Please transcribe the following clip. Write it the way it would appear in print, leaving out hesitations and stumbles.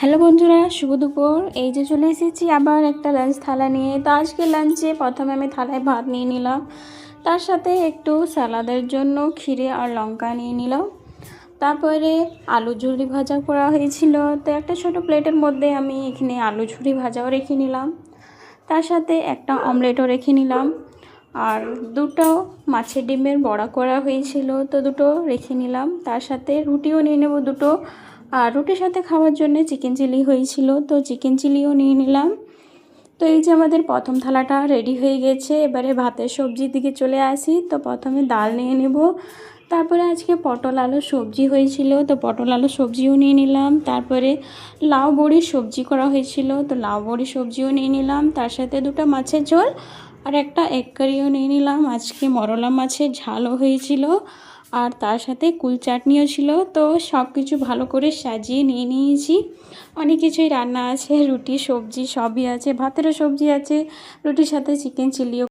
Hello বন্ধুরা, শুভ দুপুর। এই যে চলে এসেছি আবার একটা লাঞ্চ থালা নিয়ে। তো আজকে লাঞ্চে প্রথমে আমি থালায় ভাত নিয়ে নিলাম, তার সাথে একটু স্যালাদের জন্য ক্ষীরে আর লঙ্কা নিয়ে নিলাম। তারপরে আলু ঝুরি ভাজা করা হয়েছিল, তো একটা ছোট প্লেটের মধ্যে আমি এখানে আলু ঝুরি ভাজাও রেখে নিলাম, তার সাথে একটা অমলেটও রেখে নিলাম, আর দুটো মাছের ডিমের বড়া করা হয়েছিল, তো দুটো রেখে নিলাম। তার সাথে রুটিও নিয়ে নেব দুটো, আর রুটির সাথে খাওয়ার জন্য চিকেন চিলি হয়েছিল, তো চিকেন চিলিও নিয়ে নিলাম। তো এই যে আমাদের প্রথম থালাটা রেডি হয়ে গেছে। এবারে ভাতের সবজির দিকে চলে আসি। তো প্রথমে ডাল নিয়ে নেব, তারপরে আজকে পটল আলু সবজি হয়েছিল, তো পটল আলু সবজিও নিয়ে নিলাম। তারপরে লাউ বড়ির সবজি করা হয়েছিল, তো লাউ বড়ির সবজিও নিয়ে নিলাম। তার সাথে দুটো মাছের ঝোল আর একটা এগ কারিও নিয়ে নিলাম। আজকে মরলা মাছের ঝালও হয়েছিল, আর তার সাথে কুল চাটনিও ছিল। তো সব কিছু ভালো করে সাজিয়ে নিয়ে নিয়েছি। অনেক কিছুই রান্না আছে, রুটি সবজি সবই আছে, ভাতেরও সবজি আছে, রুটির সাথে চিকেন চিলিও